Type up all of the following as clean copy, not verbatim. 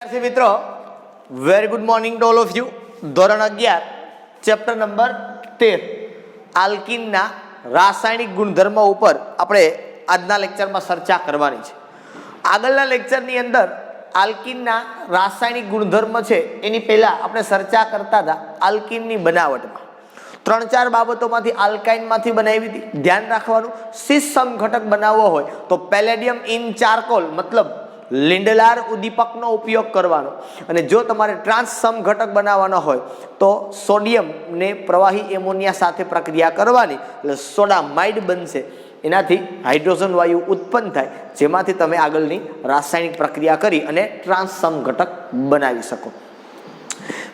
વિદ્યાર્થી મિત્રો, very good morning to all of you. ધોરણ 11 ચેપ્ટર નંબર 13 આલ્કીનના રાસાયણિક ગુણધર્મો ઉપર આપણે આજના લેક્ચરમાં ચર્ચા કરવાની છે. આગળના લેક્ચરની અંદર આલ્કીનના રાસાયણિક ગુણધર્મ છે એની પહેલા આપણે ચર્ચા કરતા હતા આલ્કીનની બનાવટમાં. 3-4 બાબતોમાંથી આલ્કાઇનમાંથી બનાવી હતી. ધ્યાન રાખવાનું, સીસ સમઘટક બનાવવો હોય તો પેલેડિયમ ઇન ચારકોલ મતલબ લિંડલાર ઉદ્દીપકનો ઉપયોગ કરવાનો, અને જો તમારે ટ્રાન્સ સમઘટક બનાવવાનો હોય તો સોડિયમને પ્રવાહી એમોનિયા સાથે પ્રક્રિયા કરવાની, એટલે સોડામાઇડ બનશે. એનાથી હાઇડ્રોજન વાયુ ઉત્પન્ન થાય, જેમાંથી તમે આગળની રાસાયણિક પ્રક્રિયા કરી અને ટ્રાન્સ સમઘટક બનાવી શકો.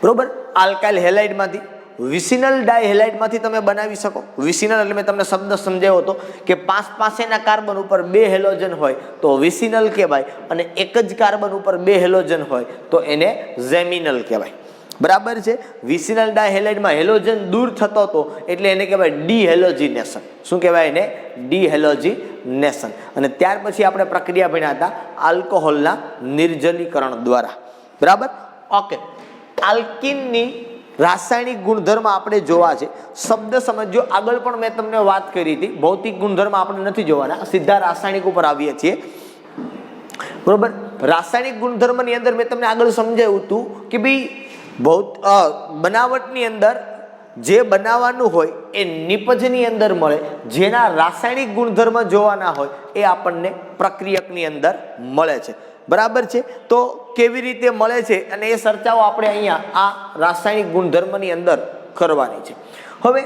બરોબર. આલ્કાઇલ હેલાઇડમાંથી વિસિનલ ડાયહેલાઇડમાંથી તમે બનાવી શકો. વિસિનલ એટલે મેં તમને શબ્દ સમજાવ્યો હતો કે 5 પાસેના કાર્બન ઉપર 2 હેલોજન હોય તો વિસિનલ કહેવાય, અને એક જ કાર્બન ઉપર 2 હેલોજન હોય તો એને ઝેમિનલ કહેવાય. બરાબર છે. વિસિનલ ડાયહેલાઇડમાં હેલોજન દૂર થતો હતો એટલે એને કહેવાય ડીહેલોજિનેશન. શું કહેવાય એને? ડીહેલોજિનેશન. અને ત્યાર પછી આપણે પ્રક્રિયા ભણ્યા હતા આલ્કોહોલના નિર્જલીકરણ દ્વારા. બરાબર. ઓકે. આલ્કીનની રાસાયણિક ગુણધર્મ આપણે જોવા છે. શબ્દ સમજો. આગળ પણ મેં તમને વાત કરી હતી, ભૌતિક ગુણધર્મ આપણે નથી જોવાના, સીધા રાસાયણિક ઉપર આવીએ છીએ. બરોબર. રાસાયણિક ગુણધર્મની અંદર મેં તમને આગળ સમજાવ્યું હતું કે ભાઈ બનાવટની અંદર જે બનાવવાનું હોય એ નિપજની અંદર મળે, જેના રાસાયણિક ગુણધર્મ જોવાના હોય એ આપણને પ્રક્રિયકની અંદર મળે છે. બરાબર છે. તો કેવી રીતે મળે છે અને એ ચર્ચાઓ આપણે અહીંયા આ રાસાયણિક ગુણધર્મની અંદર કરવાની છે. હવે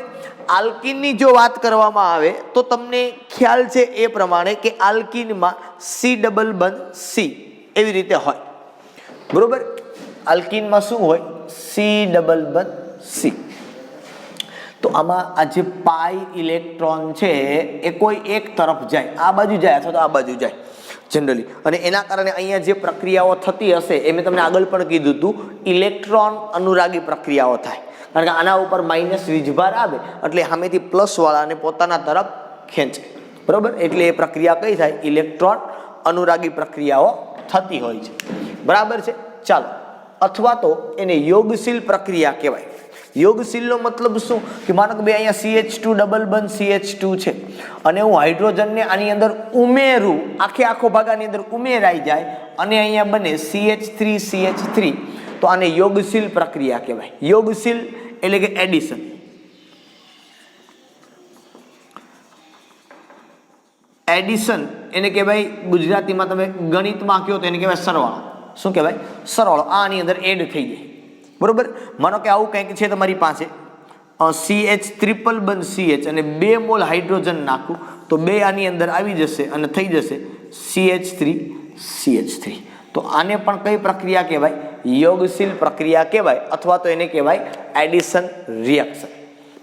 આલ્કીનની જો વાત કરવામાં આવે તો તમને ખ્યાલ છે એ પ્રમાણે કે આલ્કીનમાં સી ડબલ બંધ સી એવી રીતે હોય. બરોબર. આલ્કીનમાં શું હોય? સી ડબલ બંધ સી. તો આમાં આ જે પાઈ ઇલેક્ટ્રોન છે એ કોઈ એક તરફ જાય, આ બાજુ જાય અથવા તો આ બાજુ જાય જનરલી, અને એના કારણે અહીંયા જે પ્રક્રિયાઓ થતી હશે એ મેં તમને આગળ પણ કીધું હતું, ઇલેક્ટ્રોન અનુરાગી પ્રક્રિયાઓ થાય. કારણ કે આના ઉપર માઇનસ વીજભાર આવે એટલે સામેથી પ્લસ વાળાને પોતાના તરફ ખેંચે. બરોબર. એટલે એ પ્રક્રિયા કઈ થાય? ઇલેક્ટ્રોન અનુરાગી પ્રક્રિયાઓ થતી હોય છે. બરાબર છે. ચાલો. અથવા તો એને યોગશીલ પ્રક્રિયા કહેવાય. યોગશીલનો મતલબ શું કે માનો કે અહીંયા CH2 ડબલ બંધ CH2 છે અને હું હાઇડ્રોજનને આની અંદર ઉમેરું, આખો ભાગ આની અંદર ઉમેરાઈ જાય અને અહીંયા બને CH3 તો આને યોગશીલ પ્રક્રિયા કહેવાય. યોગશીલ એટલે કે એડિશન. એડિશન એને કહેવાય, ગુજરાતીમાં તમે ગણિતમાં કહો તો એને કહેવાય સરવાળો. શું કહેવાય? સરવાળો. આની અંદર એડ થઈ જાય. બરોબર. માનો કે આવું કંઈક છે તમારી પાસે, CH ટ્રિપલ બંધ CH અને 2 મોલ હાઇડ્રોજન નાખું તો 2 આની અંદર આવી જશે અને થઈ જશે CH3. તો આને પણ કઈ પ્રક્રિયા કહેવાય? યોગશીલ પ્રક્રિયા કહેવાય, અથવા તો એને કહેવાય એડિશન રિએક્શન.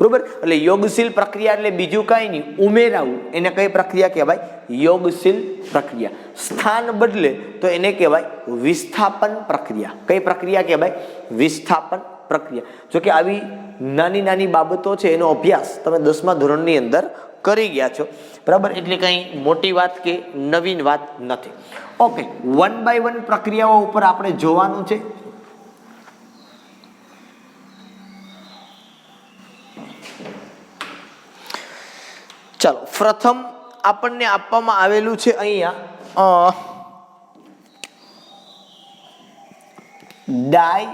બરોબર. એટલે યોગશીલ પ્રક્રિયા એટલે બીજું કાંઈ નહીં, ઉમેરાવું. એને કઈ પ્રક્રિયા કહેવાય? યોગશીલ પ્રક્રિયા. સ્થાન બદલે તો એને કહેવાય વિસ્થાપન પ્રક્રિયા. કઈ પ્રક્રિયા કહેવાય? વિસ્થાપન પ્રક્રિયા. જો કે આવી નાની નાની બાબતો છે એનો અભ્યાસ તમે 10મા ધોરણની અંદર કરી ગયા છો. બરાબર. એટલે કંઈ મોટી વાત કે નવીન વાત નથી. ઓકે. 1 બાય 1 પ્રક્રિયાઓ ઉપર આપણે જોવાનું છે. ચાલો. પ્રથમ આપણને આપવામાં આવેલું છે અહીંયા ડાય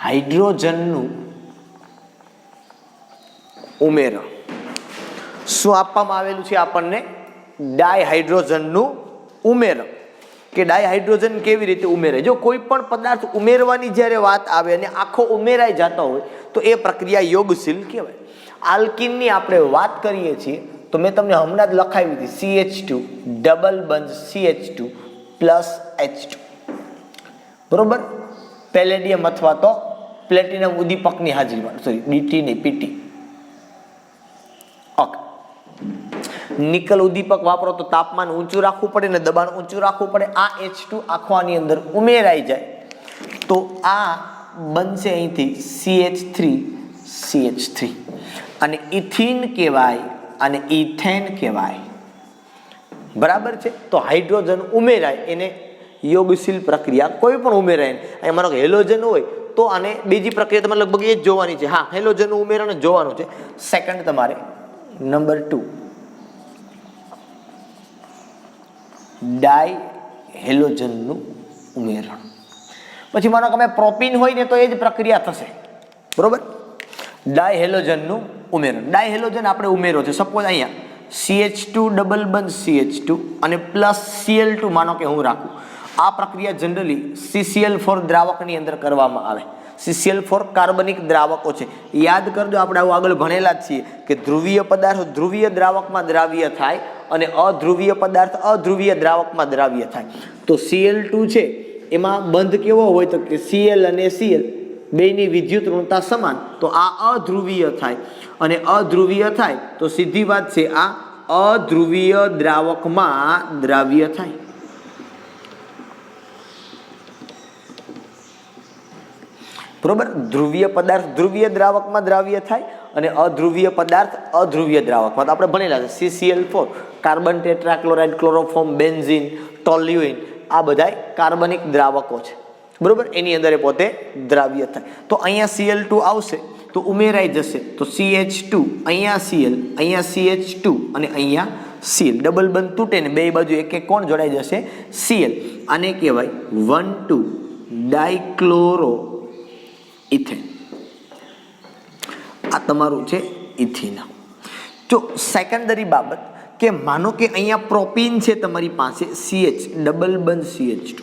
હાઇડ્રોજનનું ઉમેરણ. શું આપવામાં આવેલું છે આપણને? ડાયહાઇડ્રોજનનું ઉમેરણ. કે ડાયહાઇડ્રોજન કેવી રીતે ઉમેરે? જો કોઈ પણ પદાર્થ ઉમેરવાની જ્યારે વાત આવે અને આખો ઉમેરાઈ જતો હોય તો એ પ્રક્રિયા યોગશીલ કહેવાય. આલ્કીનની આપણે વાત કરીએ છીએ તો મેં તમને હમણાં જ લખાવી હતી CH2 ડબલ બંધ CH2 પ્લસ H2. બરોબર. પેલેડિયમ અથવા તો પ્લેટિનમ ઉદ્દીપકની હાજરીમાં, સોરી DT નહીં PT. ઓકે. નિકલ ઉદ્દીપક વાપરો તો તાપમાન ઊંચું રાખવું પડે ને દબાણ ઊંચું રાખવું પડે. આ H2 આખો આની અંદર ઉમેરાઈ જાય તો આ બનશે અહીંથી CH3 અને ઇથિન કહેવાય અને ઇથેન કહેવાય. બરાબર છે. તો હાઇડ્રોજન ઉમેરાય એને યોગશીલ પ્રક્રિયા કોઈ પણ ઉમેરાય. અહીંયા માનો કે હેલોજન હોય તો આને બીજી પ્રક્રિયા તમારે લગભગ એ જ જોવાની છે. હા, હેલોજનનું ઉમેરણ જોવાનું છે. સેકન્ડ તમારે નંબર 2 ડાય હેલોજનનું ઉમેરણ. પછી માનો કે અમે પ્રોપીન હોય ને તો એ જ પ્રક્રિયા થશે, બરોબર. ડાય હેલોજનનું ઉમેરણ. ડાય હેલોજન આપણે ઉમેરો છે. સપોઝ અહીંયા CH2 ડબલ બંધ CH2 અને પ્લસ Cl2 માનો કે હું રાખું. આ પ્રક્રિયા જનરલી CCl4 દ્રાવકની અંદર કરવામાં આવે. CCl4 કાર્બનિક દ્રાવકો છે. યાદ કરજો, આપણે આવું આગળ ભણેલા જ છીએ કે ધ્રુવીય પદાર્થ ધ્રુવીય દ્રાવકમાં દ્રાવ્ય થાય અને અધ્રુવીય પદાર્થ અધ્રુવીય દ્રાવકમાં દ્રાવ્ય થાય. તો Cl2 છે એમાં બંધ કેવો હોય તો કે Cl અને Cl બેની વિદ્યુત ઋણતા સમાન. તો આ અધ્રુવીય થાય અને અધ્રુવીય થાય તો સીધી વાત છે આ અધ્રુવીય દ્રાવકમાં દ્રાવ્ય થાય. બરોબર. ધ્રુવીય પદાર્થ ધ્રુવીય દ્રાવકમાં દ્રાવ્ય થાય અને અધ્રુવીય પદાર્થ અધ્રુવીય દ્રાવકમાં. તો આપણે ભણેલા છે CCl4 carbon tetrachloride chloroform benzene toluene આ બધાય કાર્બનિક દ્રાવકો છે, બરોબર. એની અંદર એ પોતે દ્રાવ્ય થાય. તો અહીંયા Cl2 આવશે તો ઉમેરાઈ જશે. તો CH2 અહીંયા Cl અહીંયા CH2 અને અહીંયા Cl ડબલ બંધ તૂટે ને બે બાજુ એક એક કોણ જોડાઈ જશે Cl. આને કહેવાય 1,2 ડાયક્લોરો ઇથેન. આ તમારું છે ઇથિન. જો સેકન્ડરી બાબત કે માનો કે અહીંયા પ્રોપીન છે તમારી પાસે CH ડબલ બંધ CH2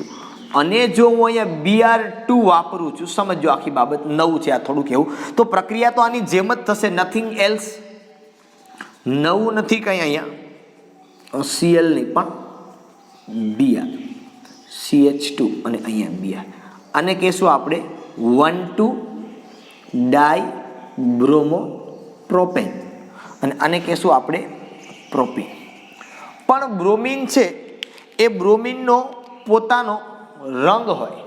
અને જો હું અહીંયા Br2 વાપરું છું, સમજો આખી બાબત નવું છે આ થોડું કેવું, તો પ્રક્રિયા તો આની જેમ જ થશે, નથિંગ એલ્સ. નવું નથી કંઈ અહીંયા Cl નહીં પણ Br CH2 અને અહીંયા Br. આને કહેશું આપણે 1,2 ડાય બ્રોમો પ્રોપેન અને આને કહેશું આપણે પ્રોપીન. પણ બ્રોમિન છે એ બ્રોમિનનો પોતાનો રંગ હોય,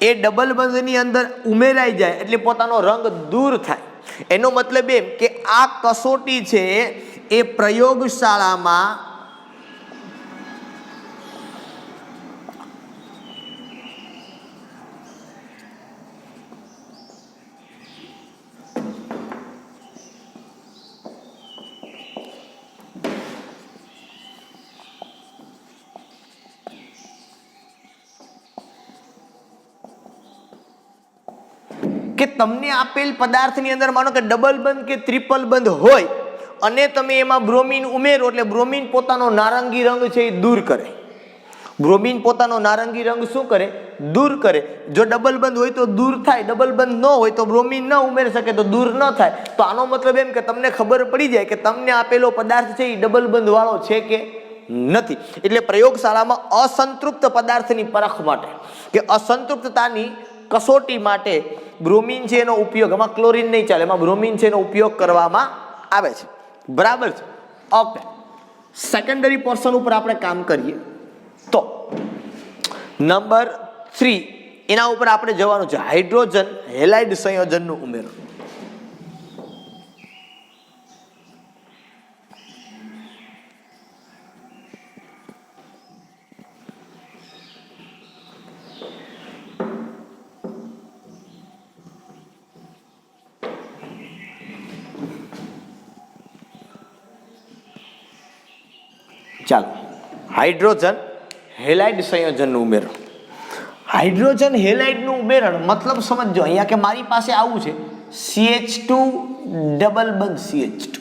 એ ડબલ બંધની અંદર ઉમેરાઈ જાય એટલે પોતાનો રંગ દૂર થાય. એનો મતલબ એમ કે આ કસોટી છે એ પ્રયોગશાળામાં કે તમને આપેલ પદાર્થની અંદર માનો કે ડબલ બંધ કે ટ્રિપલ બંધ હોય અને તમે એમાં બ્રોમિન ઉમેરો એટલે બ્રોમિન પોતાનો નારંગી રંગ છે એ દૂર કરે. બ્રોમિન પોતાનો નારંગી રંગ શું કરે? દૂર કરે. જો ડબલ બંધ હોય તો દૂર થાય, ડબલ બંધ ન હોય તો બ્રોમિન ન ઉમેરી શકે તો દૂર ન થાય. તો આનો મતલબ એમ કે તમને ખબર પડી જાય કે તમને આપેલો પદાર્થ છે એ ડબલ બંધ વાળો છે કે નથી. એટલે પ્રયોગશાળામાં અસંતૃપ્ત પદાર્થની પરખ માટે કે અસંતૃપ્તતાની કસોટી માટે બ્રોમિન છે એનો ઉપયોગ, એમાં ક્લોરીન નહીં ચાલે, એમાં બ્રોમિન છે એનો ઉપયોગ કરવામાં આવે છે, બરાબર છે. ઓકે, સેકન્ડરી પોર્શન ઉપર આપણે કામ કરીએ તો નંબર 3 એના ઉપર આપણે જવાનું છે હાઇડ્રોજન હેલાઇડ સંયોજનનું ઉમેરણ. ચાલો, હાઇડ્રોજન હેલાઇડ સંયોજનનું ઉમેરણ. હાઇડ્રોજન હેલાઇડનું ઉમેરણ મતલબ સમજો અહીંયા કે મારી પાસે આવું છે CH2 ડબલ બંધ CH2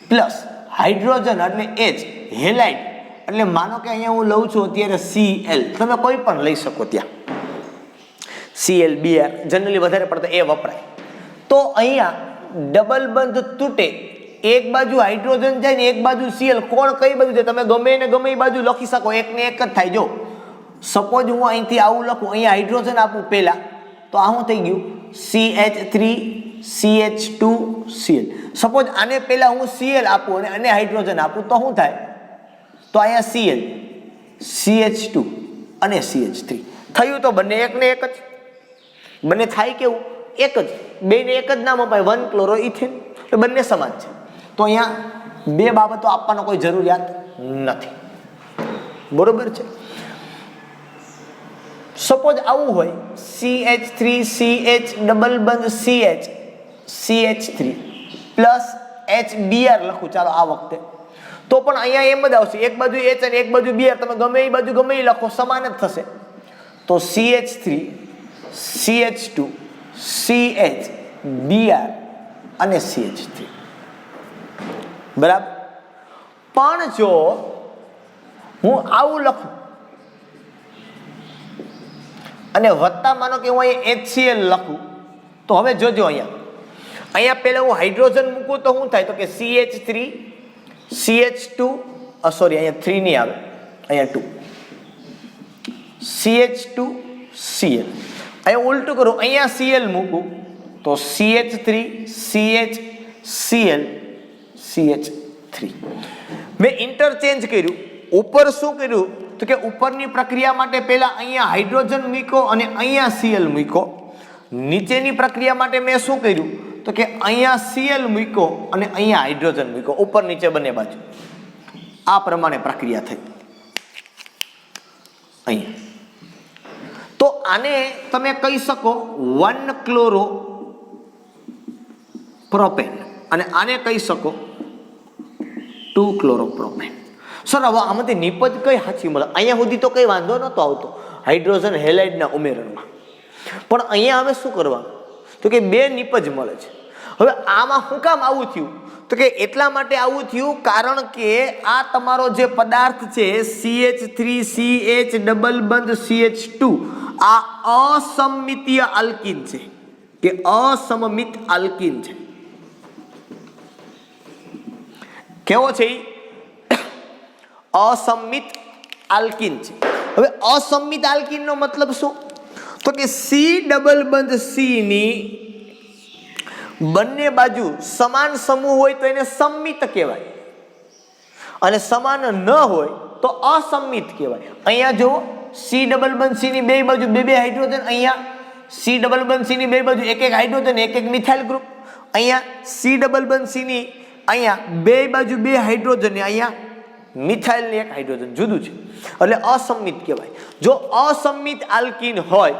પ્લસ હાઇડ્રોજન એટલે H, હેલાઇડ એટલે માનો કે અહીંયા હું લઉં છું અત્યારે Cl, તમે કોઈ પણ લઈ શકો ત્યાં Cl Br જનરલી વધારે પડતા એ વપરાય. તો અહીંયા ડબલ બંધ તૂટે, એક બાજુ હાઇડ્રોજન જાય ને એક બાજુ Cl, કોણ કઈ બાજુ છે તમે ગમે ને ગમે એ બાજુ લખી શકો, એક ને એક જ થાય. જો સપોઝ હું અહીંથી આવું લખું, અહીંયા હાઇડ્રોજન આપું પહેલા તો આ શું થઈ ગયું CH3 CH2 Cl. સપોઝ આને પહેલા હું Cl આપું અને આને હાઇડ્રોજન આપું તો શું થાય? તો અહીંયા Cl CH2 અને CH3 થયું. તો બંને એક ને એક જ, બંને થાય કેવું? એક જ, બેને એક જ નામ અપાય 1 ક્લોરો ઇથેન, તો બંને સમાન છે. તો અહીંયા બે બાબતો આપવાનો કોઈ જરૂરિયાત નથી. બરોબર છે. સપોઝ આવું હોય CH3CH ડબલ બંધ CH3 પ્લસ HBr લખું ચાલો આ વખતે, તો પણ અહીંયા એમ જ આવશે, એક બાજુ H અને એક બાજુ Br, તમે ગમે એ બાજુ ગમે એ લખો સમાન જ થશે. તો CH3 CH2 CH Br અને CH3 બરાબર. પણ જો હું આવું લખું અને વત્તા માનો કે હું અહીંયા HCl લખું, તો હવે જોજો અહીંયા પહેલા હું હાઇડ્રોજન મૂકું તો શું થાય, તો કે CH3 CH2 સોરી અહીંયા 3 નહીં આવે, અહીંયા 2 CH2 Cl. અહીંયા ઉલટું કરું, અહીંયા Cl મૂકું તો CH3 CH Cl CH3. મેં ઇન્ટરચેન્જ કર્યું. ઉપર શું કર્યું તો કે ઉપરની પ્રક્રિયા માટે પહેલા અહીંયા હાઇડ્રોજન મૂક્યો અને અહીંયા Cl મૂક્યો. નીચેની પ્રક્રિયા માટે મેં શું કર્યું તો કે અહીંયા Cl મૂક્યો અને અહીંયા હાઇડ્રોજન મૂક્યો, ઉપર નીચે બંને બાજુ. આ પ્રમાણે પ્રક્રિયા થઈ અહીંયા. તો આને તમે કહી શકો 1 ક્લોરો પ્રોપેન અને આને કહી શકો 2 ક્લોરોપ્રોપેન. સર હવે આમાંથી નિપજ કઈ સાચી મળે? અહીંયા સુધી તો કઈ વાંધો નતો આવતો હાઇડ્રોજન હેલાઇડના ઉમેરણમાં, પણ અહીંયા હવે શું કરવાનું તો કે 2 નિપજ મળે છે. હવે આમાં શું કામ આવું થયું તો કે એટલા માટે આવું થયું કારણ કે આ તમારો જે પદાર્થ છે CH3CH ડબલ બંધ CH2 આ અસમમિતીય આલ્કીન છે કે અસમમિત આલ્કીન છે. કેવો છે? અસમમિત આલ્કીન છે. હવે અસમમિત આલ્કીનનો મતલબ શું તો કે C ડબલ બંધ C ની બંને બાજુ સમાન સમૂહ હોય તો એને સમમિત કહેવાય અને સમાન ન હોય તો અસમમિત કહેવાય. અહીંયા જુઓ C ડબલ બંધ C ની બે બાજુ બે હાઇડ્રોજન, અહીંયા C ડબલ બંધ C ની બે બાજુ એક હાઇડ્રોજન એક મિથાઇલ ગ્રુપ, અહીંયા C ડબલ બંધ C ની અહીંયા બે બાજુ બે હાઇડ્રોજન ને અહીંયા મિથાઇલ ને એક હાઇડ્રોજન જુદું છે એટલે અસમમિત કહેવાય. જો અસમમિત આલ્કીન હોય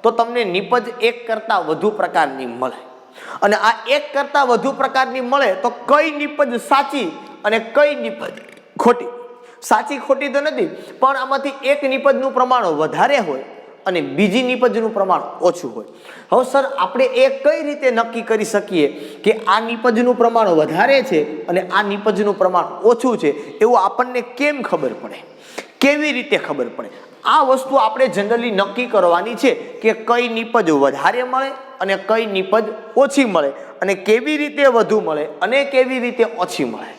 તો તમને નિપજ એક કરતા વધુ પ્રકારની મળે અને આ એક કરતા વધુ પ્રકારની મળે તો કઈ નિપજ સાચી અને કઈ નિપજ ખોટી? સાચી ખોટી તો નથી, પણ આમાંથી એક નિપજનું પ્રમાણ વધારે હોય અને બીજી નિપજનું પ્રમાણ ઓછું હોય. હવે સર આપણે એ કઈ રીતે નક્કી કરી શકીએ કે આ નિપજનું પ્રમાણ વધારે છે અને આ નિપજનું પ્રમાણ ઓછું છે? એવું આપણને કેમ ખબર પડે? કેવી રીતે ખબર પડે? આ વસ્તુ આપણે જનરલી નક્કી કરવાની છે કે કઈ નિપજ વધારે મળે અને કઈ નિપજ ઓછી મળે અને કેવી રીતે વધુ મળે અને કેવી રીતે ઓછી મળે.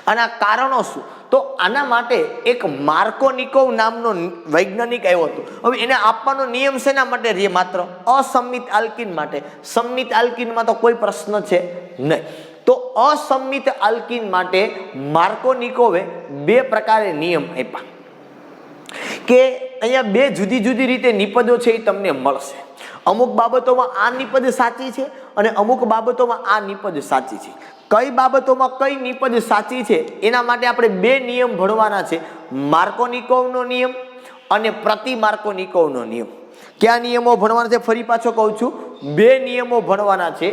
આના કારણો શું? તો આના માટે એક માર્કોનિકોવ નામનો વૈજ્ઞાનિક આવ્યો હતો. હવે એને આપવાનો નિયમ શેના માટે રહે? માત્ર અસમમિત આલ્કીન માટે. સમમિત આલ્કીનમાં તો કોઈ પ્રશ્ન છે નહીં. તો અસમમિત આલ્કીન માટે માર્કોનિકોવે 2 પ્રકારે નિયમ આપ્યા કે અહીંયા 2 જુદી જુદી રીતે નિપજો છે એ તમને મળશે. અમુક બાબતોમાં આ નિપજ સાચી છે અને અમુક બાબતોમાં આ નિપજ સાચી છે. કઈ બાબતોમાં કઈ નિપજ સાચી છે એના માટે આપણે 2 નિયમ ભણવાના છે, માર્કોનિકોવનો નિયમ અને પ્રતિ માર્કોનિકોવનો નિયમ. કયા નિયમો ભણવાના છે? ફરી પાછો કહું છું, 2 નિયમો ભણવાના છે,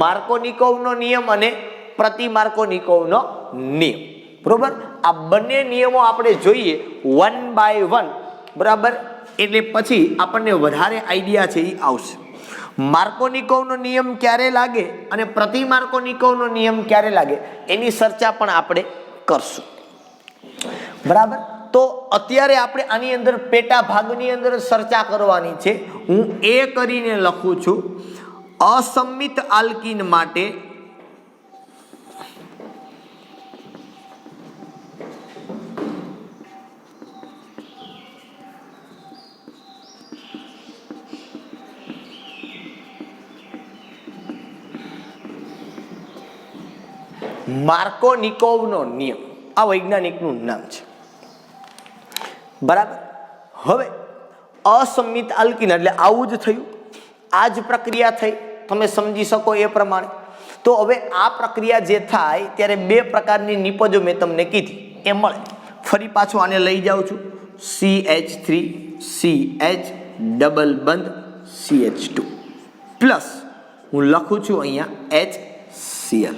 માર્કોનિકોવનો નિયમ અને પ્રતિ માર્કોનિકોવનો નિયમ. બરોબર? આ બંને નિયમો આપણે જોઈએ 1 by 1 બરાબર, એટલે પછી આપણને વધારે આઈડિયા છે એ આવશે. માર્કોનિકોવનો નિયમ ક્યારે લાગે અને પ્રતિ માર્કોનિકોવનો નિયમ ક્યારે લાગે એની ચર્ચા પણ આપણે કરશું. બરાબર? તો અત્યારે આપણે આની અંદર પેટા ભાગની અંદર ચર્ચા કરવાની છે. હું એ કરીને લખું છું અસમમિત આલ્કીન માટે માર્કોનિકોવનો નિયમ. આ વૈજ્ઞાનિકનું નામ છે. બરાબર? હવે અસમમિત આલ્કીન એટલે આવું જ થયું, આ જ પ્રક્રિયા થઈ, તમે સમજી શકો એ પ્રમાણે. તો હવે આ પ્રક્રિયા જે થાય ત્યારે 2 પ્રકારની નિપજો મેં તમને કીધી એ મળે. ફરી પાછું આને લઈ જાઉં છું, CH3CH ડબલ બંધ CH2 પ્લસ હું લખું છું અહીંયા HCl.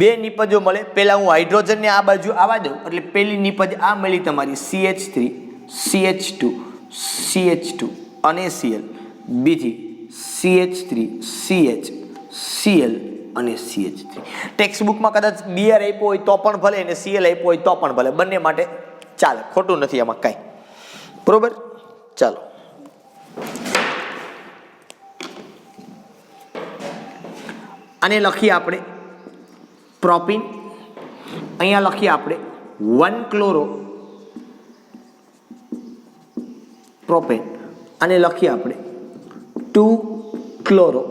બે નિપજો મળે. પહેલા હું હાઇડ્રોજનને આ બાજુ આવવા દઉં એટલે પહેલી નિપજ આ મળી તમારી CH3 CH2 CH2 અને Cl. બીજી CH3 CH Cl અને CH3. ટેક્સ્ટ બુકમાં કદાચ Br આપ્યો હોય તો પણ ભલે અને Cl આપ્યો હોય તો પણ ભલે, બંને માટે ચાલે, ખોટું નથી આમાં કાંઈ. બરોબર, ચાલો આને લખીએ આપણે પ્રોપીન. અહીંયા લખીએ આપણે 1 ક્લોરો પ્રોપેન. આને લખીએ આપણે 2 ક્લોરો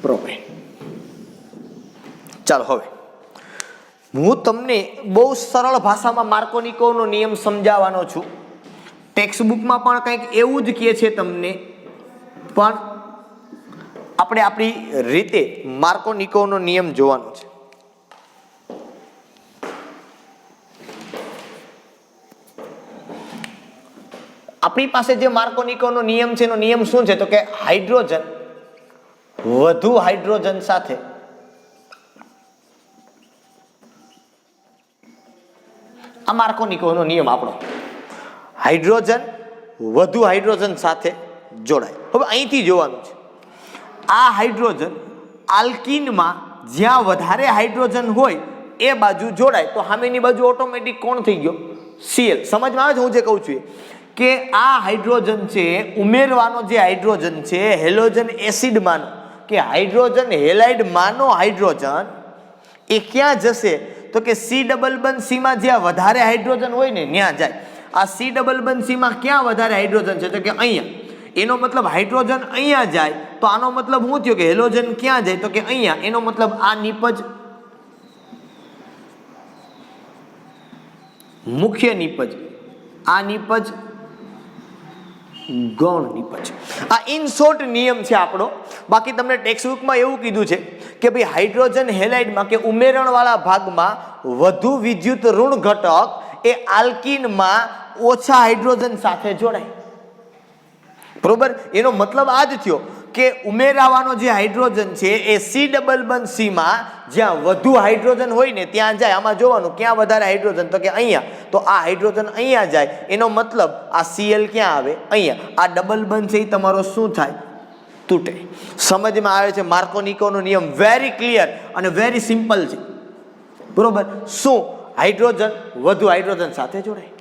પ્રોપેન. ચાલો હવે હું તમને બહુ સરળ ભાષામાં માર્કોનિકોનો નિયમ સમજાવવાનો છું. ટેક્સ્ટ બુકમાં પણ કંઈક એવું જ કહે છે તમને, પણ આપણે આપણી રીતે માર્કોનિકોનો નિયમ જોવાનો છે. આપણી પાસે જે માર્કોનિકોનો નિયમ છે એનો નિયમ શું છે તો કે હાઇડ્રોજન વધુ હાઇડ્રોજન સાથે આ માર્કોનિકોનો નિયમ આપણો. હાઇડ્રોજન વધુ હાઇડ્રોજન સાથે જોડાય. હવે અહીંથી જોવાનું છે, આ હાઇડ્રોજન આલ્કીનમાં જ્યાં વધારે હાઇડ્રોજન હોય એ બાજુ જોડાય તો સામેની બાજુ ઓટોમેટિક કોણ થઈ ગયો? Cl. સમજમાં આવે છે હું જે કહું છું કે આ હાઇડ્રોજન છે ઉમેરવાનો, જે હાઇડ્રોજન છે હેલોજન એસિડમાંનો કે હાઇડ્રોજન હેલાઇડ માનો હાઇડ્રોજન એ ક્યાં જશે તો કે C ડબલ બંધ C માં જ્યાં વધારે હાઇડ્રોજન હોય ને ત્યાં જાય. આ C ડબલ બંધ C માં ક્યાં વધારે હાઇડ્રોજન છે તો કે અહીંયા. એનો મતલબ હાઇડ્રોજન અહીંયા જાય તો આનો મતલબ શું થયો કે હેલોજન ક્યાં જાય તો કે અહીંયા. એનો મતલબ આ નિપજ મુખ્ય નિપજ, આ નિપજ ગૌણ નિપજ. આ ઇન શોર્ટ નિયમ છે આપણો. બાકી તમને ટેક્સ્ટ બુકમાં એવું કીધું છે કે ભાઈ હાઇડ્રોજન હેલાઇડમાં કે ઉમેરણવાળા ભાગમાં વધુ વિદ્યુત ઋણ ઘટક એ આલ્કીનમાં ઓછા હાઇડ્રોજન સાથે જોડાય. બરોબર, એનો મતલબ આ જ થયો કે ઉમેરાવાનો જે હાઇડ્રોજન છે એ C ડબલ બંધ C માં જ્યાં વધુ હાઇડ્રોજન હોય ને ત્યાં જાય. આમાં જોવાનું ક્યાં વધારે હાઇડ્રોજન તો કે અહીંયા, તો આ હાઇડ્રોજન અહીંયા જાય. એનો મતલબ આ Cl ક્યાં આવે? અહીંયા. આ ડબલ બંધ છે એ તમારો શું થાય? તૂટે. સમજમાં આવે છે? માર્કોનિકોનો નિયમ વેરી ક્લિયર અને વેરી સિમ્પલ છે. બરોબર, શું હાઇડ્રોજન વધુ હાઇડ્રોજન સાથે જોડાય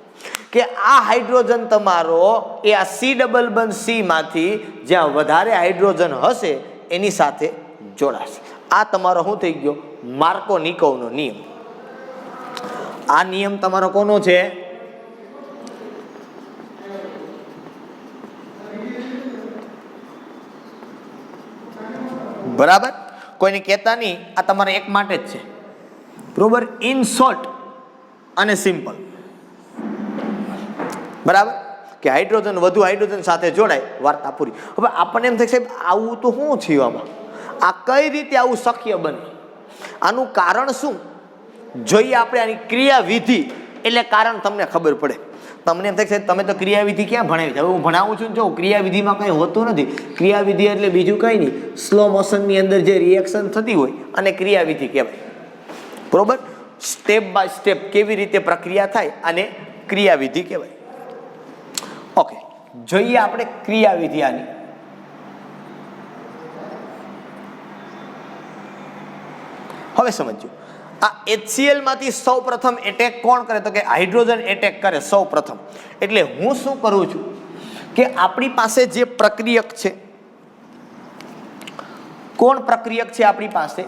કે આ હાઇડ્રોજન તમારો એ આ C ડબલ બંધ C માંથી જ્યાં વધારે હાઇડ્રોજન હશે એની સાથે જોડાશે. આ તમારો શું થઈ ગયો? માર્કોનિકોનો નિયમ. આ નિયમ તમારો કોનો છે? બરાબર, કોઈને કહેતા નહીં. આ તમારે એક માટે જ છે. બરોબર, ઇન શોર્ટ અને સિમ્પલ. બરાબર, કે હાઇડ્રોજન વધુ હાઇડ્રોજન સાથે જોડાય, વાર્તા પૂરી. હવે આપણને એમ થાય સાહેબ આવું તો શું થયું આમાં? આ કઈ રીતે આવું શક્ય બને? આનું કારણ શું? જોઈએ આપણે આની ક્રિયાવિધિ, એટલે કારણ તમને ખબર પડે. તમને એમ થાય સાહેબ તમે તો ક્રિયાવિધિ ક્યાં ભણાવી છે? હવે હું ભણાવું છું ને, જો ક્રિયાવિધિમાં કંઈ હોતું નથી. ક્રિયાવિધિ એટલે બીજું કંઈ નહીં, સ્લો મોશનની અંદર જે રિએક્શન થતી હોય અને ક્રિયાવિધિ કહેવાય. બરોબર, સ્ટેપ બાય સ્ટેપ કેવી રીતે પ્રક્રિયા થાય અને ક્રિયાવિધિ કહેવાય. ઓકે, જોઈએ આપણે ક્રિયાવિધિ આની. હવે સમજો, આ HCl માંથી સૌ પ્રથમ એટેક કોણ કરે તો કે હાઇડ્રોજન એટેક કરે સૌ પ્રથમ. એટલે હું શું કરું છું કે આપણી પાસે જે પ્રક્રિયક છે, કોણ પ્રક્રિયક છે આપણી પાસે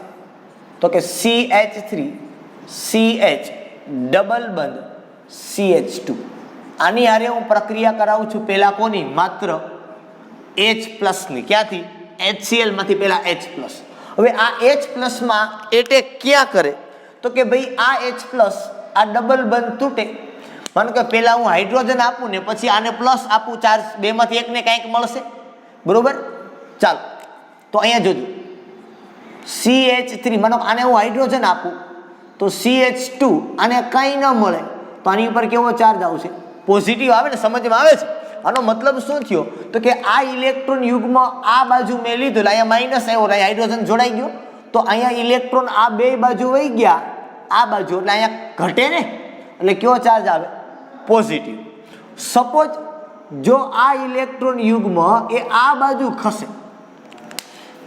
તો કે CH3CH ડબલ બંધ CH2. આની હારે હું પ્રક્રિયા કરાવું છું પહેલા કોની? માત્ર H+ ની. ક્યાંથી? HCl માંથી પહેલા H+. હવે આ H+ માં એટેક ક્યાં કરે તો કે ભાઈ આ H+ આ ડબલ બંધ તૂટે. માનો કે પહેલા હું હાઇડ્રોજન આપું ને પછી આને પ્લસ આપું ચાર્જ, બેમાંથી એકને કંઈક મળશે. બરોબર, ચાલો તો અહીંયા જોજો CH3 માનો આને હું હાઇડ્રોજન આપું તો CH2 આને કંઈ ન મળે તો આની ઉપર કેવો ચાર્જ આવશે? પોઝિટિવ આવે ને? સમજમાં આવે છે? આનો મતલબ શું થયો તો કે આ ઇલેક્ટ્રોન યુગ્મ આ બાજુ મેં લીધું એટલે અહીંયા માઇનસ આવ્યો, અહીંયા હાઇડ્રોજન જોડાઈ ગયો, તો અહીંયા ઇલેક્ટ્રોન આ બે બાજુ વહી ગયા આ બાજુ, એટલે અહીંયા ઘટે ને, એટલે કયો ચાર્જ આવે? પોઝિટિવ. સપોઝ જો આ ઇલેક્ટ્રોન યુગ્મ એ આ બાજુ ખસે,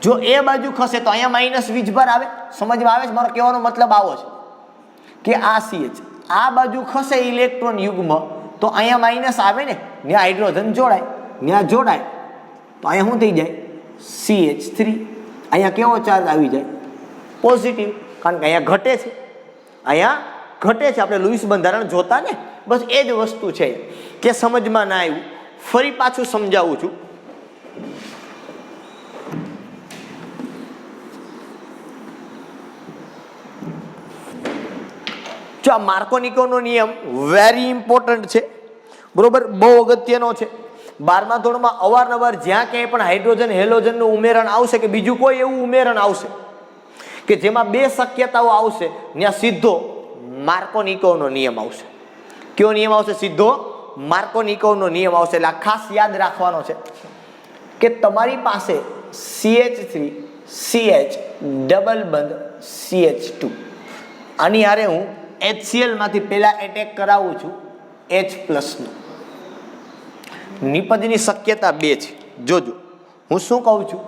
જો એ બાજુ ખસે તો અહીંયા માઇનસ વીજભાર આવે. સમજમાં આવે છે? મારો કહેવાનો મતલબ આવો છે કે આ CH આ બાજુ ખસે ઇલેક્ટ્રોન યુગ્મ તો અહીંયા માઇનસ આવે ને, ત્યાં હાઇડ્રોજન જોડાય, ત્યાં જોડાય તો અહીંયા શું થઈ જાય? CH3. અહીંયા કેવો ચાર્જ આવી જાય? પોઝિટિવ, કારણ કે અહીંયા ઘટે છે, અહીંયા ઘટે છે. આપણે લુઈસ બંધારણ જોતા ને, બસ એ જ વસ્તુ છે કે સમજમાં ના આવ્યું. ફરી પાછું સમજાવું છું. જો આ માર્કોનિકોનો નિયમ વેરી ઇમ્પોર્ટન્ટ છે, બરોબર, બહુ અગત્યનો છે. 12મા ધોરણમાં અવારનવાર જ્યાં ક્યાંય પણ હાઇડ્રોજન હેલોજનનું ઉમેરણ આવશે કે બીજું કોઈ એવું ઉમેરણ આવશે કે જેમાં બે શક્યતાઓ આવશે, ત્યાં સીધો માર્કોનિકોનો નિયમ આવશે. કયો નિયમ આવશે? સીધો માર્કોનિકોનો નિયમ આવશે. એટલે આ ખાસ યાદ રાખવાનો છે કે તમારી પાસે CH3 CH ડબલ બંધ CH2, આની હારે હું HCl માંથી પહેલા એટેક કરાવું છું H+ નું. નિપજની શક્યતા બે છે. જોજો હું શું કહું છું.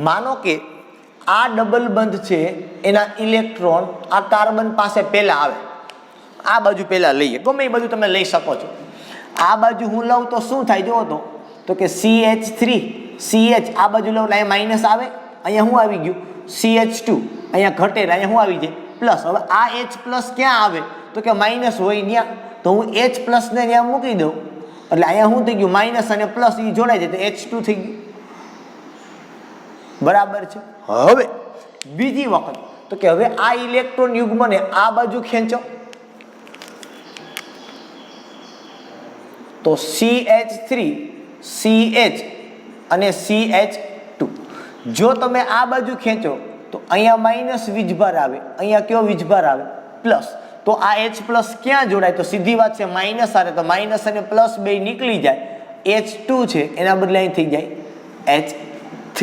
માનો કે આ ડબલ બંધ છે, એના ઇલેક્ટ્રોન આ કાર્બન પાસે પહેલા આવે, આ બાજુ પહેલા લઈએ, ગમે એ બાજુ તમે લઈ શકો છો. આ બાજુ હું લઉં તો શું થાય? જોવો તો કે CH3 CH આ બાજુ લઉં એટલે અહીંયા માઇનસ આવે, અહીંયા શું આવી ગયું? CH2 અહીંયા ઘટે, અહીંયા શું આવી જાય? પ્લસ. હવે આ H+ ક્યાં આવે? તો કે માઇનસ હોય ત્યાં, તો હું H+ ને ત્યાં મૂકી દઉં એટલે અહીંયા શું થઈ ગયું? માઇનસ અને પ્લસ એ જોડાઈ જાય તો H2 થઈ ગયું. બરાબર છે. હવે બીજી વખત તો કે હવે આ ઇલેક્ટ્રોન યુગ્મને આ બાજુ ખેંચો તો CH3 CH અને CH2. જો તમે આ બાજુ ખેંચો તો અહીંયા માઇનસ વીજભાર આવે, અહીંયા કયો વીજભાર આવે? પ્લસ. તો આ H+ ક્યાં જોડાય? તો સીધી વાત છે માઇનસ આવે તો માઇનસ અને પ્લસ બે નીકળી જાય, H2 છે એના બદલે અહીં થઈ જાય H3.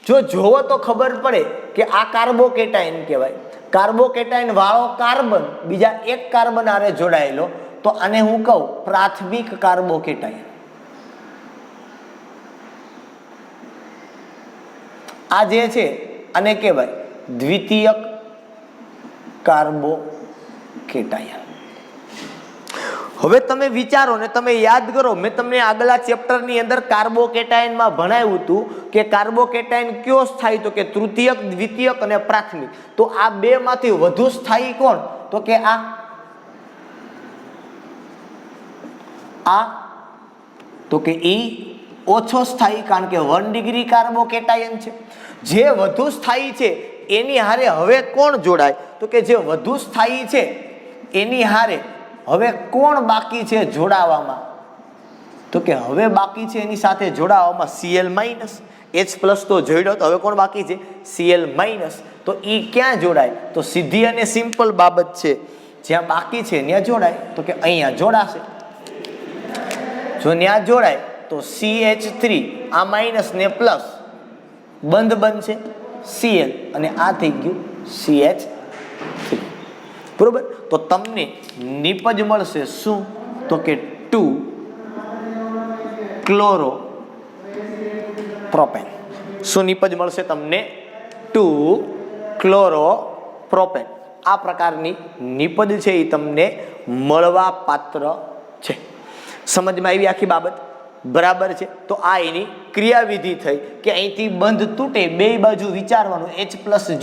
જો જોવો તો ખબર પડે કે આ કાર્બોકેટાયન કહેવાય. કાર્બોકેટાયન વાળો કાર્બન બીજા એક કાર્બન આરે જોડાયેલો, તો આને હું કહું પ્રાથમિક કાર્બોકેટાયન. આ જે છે આને કહેવાય દ્વિતીયક કાર્બોકેટાયન. હવે તમે વિચારો ને તમે યાદ કરો, મેં તમને આગલા ચેપ્ટરની અંદર કાર્બોકેટાયનમાં ભણાવ્યું હતું કે કાર્બોકેટાયન કયો સ્થાયી? તો કે તૃતીયક, દ્વિતીયક અને પ્રાથમિક. તો આ બે માંથી વધુ સ્થાયી કોણ? તો કે આ તો કે ઈ ઓછો સ્થાયી, કારણ કે 1 ડિગ્રી કાર્બોકેટાયન છે. જે વધુ સ્થાયી છે એની હારે હવે કોણ જોડાય? તો કે જે વધુ સ્થાયી છે એની હારે હવે કોણ બાકી છે જોડાવામાં? તો કે હવે બાકી છે એની સાથે જોડાવામાં Cl-, H+ તો જોડ્યો, તો હવે કોણ બાકી છે? Cl-. તો ઈ ક્યાં જોડાય? તો સીધી અને સિમ્પલ બાબત છે, જ્યાં બાકી છે ત્યાં જોડાય. તો કે અહીંયા જોડાશે. જો ત્યાં જોડાય તો CH3 આ માઇનસ ને પ્લસ બંધ બનશે Cl અને આ થઈ ગયું CH3. બરોબર. તો તમને નિપજ મળશે શું? તો કે 2 ક્લોરો પ્રોપેન. શું નિપજ મળશે તમને? 2 ક્લોરો પ્રોપેન. આ પ્રકારની નિપજ છે એ તમને મળવા પાત્ર છે. સમજમાં આવી આખી બાબત? બરાબર છે. તો આ એની ક્રિયાવિધિ થઈ કે અહીંથી બંધ તૂટે, બે બાજુ વિચારવાનું, H+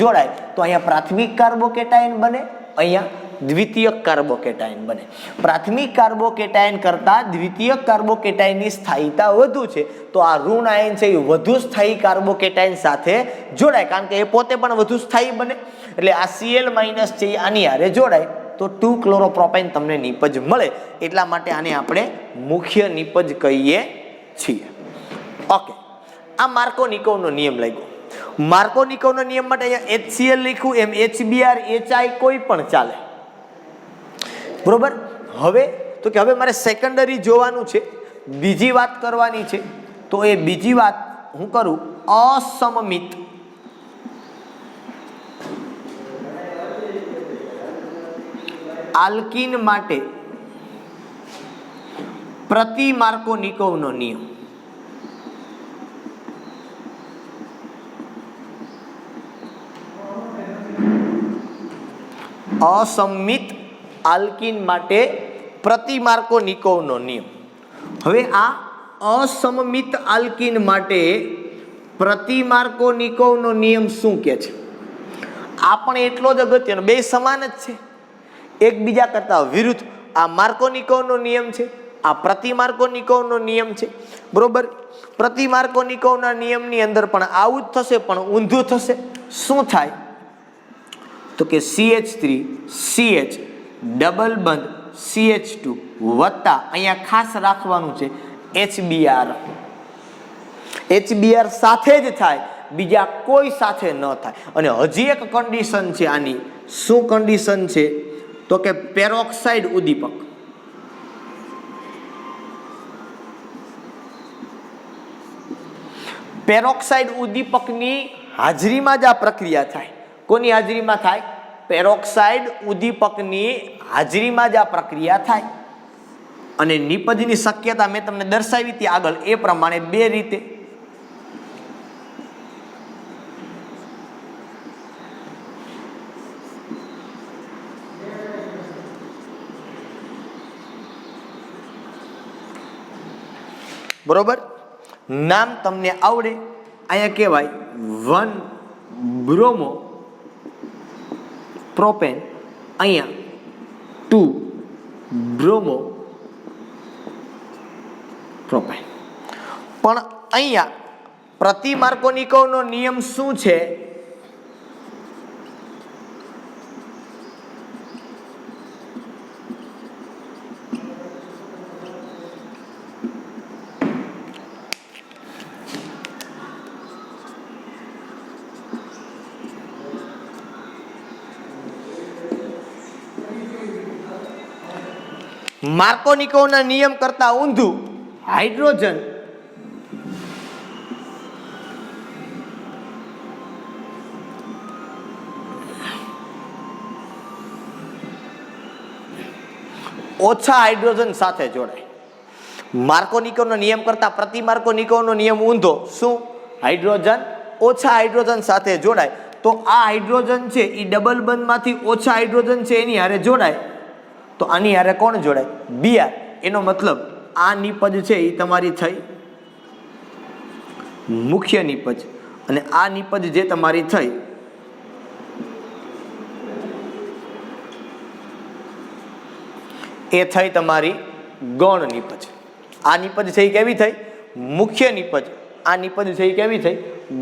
જોડાય તો અહીંયા પ્રાથમિક કાર્બોકેટાયન બને, અહીંયા દ્વિતીયક કાર્બોકેટાયન બને. પ્રાથમિક કાર્બોકેટાયન કરતા દ્વિતીયક કાર્બોકેટાયનની સ્થાયીતા વધુ છે, તો આ ઋણ આયન છે એ વધુ સ્થાયી કાર્બોકેટાયન સાથે જોડાય, કારણ કે એ પોતે પણ વધુ સ્થાયી બને. એટલે આ Cl- છે એ આની હારે જોડાય તો 2 ક્લોરોપ્રોપેન તમને નિપજ મળે. એટલા માટે આને આપણે મુખ્ય નિપજ કહીએ છીએ. ઓકે, આ માર્કોનિકોવનો નિયમ લાગ્યો. માર્કોનિકોવના નિયમ માટે અહીંયા HCl લખ્યું એમ HBr HI કોઈ પણ ચાલે, બરોબર. હવે તો કે હવે મારે સેકન્ડરી જોવાનું છે, બીજી વાત કરવાની છે. તો એ બીજી વાત હું કરું, અસમમિત આલ્કીન માટે પ્રતિ માર્કોનિકોવનો નિયમ. અસમમિત આલ્કીન માટે પ્રતિ માર્કોનિકોવનો નિયમ. હવે આ અસમમિત આલ્કીન માટે પ્રતિ માર્કોનિકોવનો નિયમ શું કહે છે? આ પણ એટલો જ અગત્યનો, બે સમાન જ છે, એકબીજા કરતા વિરુદ્ધ. આ માર્કોનિકોવનો નિયમ છે, આ પ્રતિ માર્કોનિકોવનો નિયમ છે, બરોબર. પ્રતિ માર્કોનિકોવના નિયમની અંદર પણ આવું જ થશે, પણ ઊંધું થશે. શું થાય? તો કે CH3 CH ડબલ બંધ CH2 વત્તા અહીંયા ખાસ રાખવાનું છે HBr. HBr સાથે જ થાય, બીજા કોઈ સાથે ન થાય. અને હજી એક કન્ડિશન છે આની. શું કન્ડિશન છે? તો કે પેરોક્સાઇડ ઉદ્દીપક. પેરોક્સાઇડ ઉદ્દીપકની હાજરીમાં જ આ પ્રક્રિયા થાય. કોની હાજરીમાં થાય? પેરોક્સાઇડ ઉદ્દીપકની હાજરીમાં જ આ પ્રક્રિયા થાય. અને નિપજની શક્યતા મેં તમને દર્શાવી હતી આગળ એ પ્રમાણે બે રીતે. બરોબર, નામ તમને આવડે. અહીંયા કહેવાય 1 બ્રોમો પ્રોપેન, અહીંયા 2 બ્રોમો પ્રોપેન. પણ અહીંયા પ્રતિ માર્કોનિકોવનો નિયમ શું છે? માર્કોનિકોવના નિયમ કરતા ઊંધું. હાઇડ્રોજન ઓછા હાઇડ્રોજન સાથે જોડાય. માર્કોનિકોવનો નિયમ કરતા પ્રતિ માર્કોનિકોવનો નિયમ ઊંધો. શું? હાઇડ્રોજન ઓછા હાઇડ્રોજન સાથે જોડાય. તો આ હાઇડ્રોજન છે એ ડબલ બંધમાંથી ઓછા હાઇડ્રોજન છે એની હારે જોડાય. તો આની હારે કોણ જોડાય? Br. એનો મતલબ આ નિપજ છે એ તમારી થઈ મુખ્ય નિપજ, અને આ નિપજ જે તમારી થઈ એ થઈ તમારી ગૌણ નિપજ. આ નિપજ છે એ કેવી થઈ? મુખ્ય નિપજ. આ નિપજ છે એ કેવી થઈ?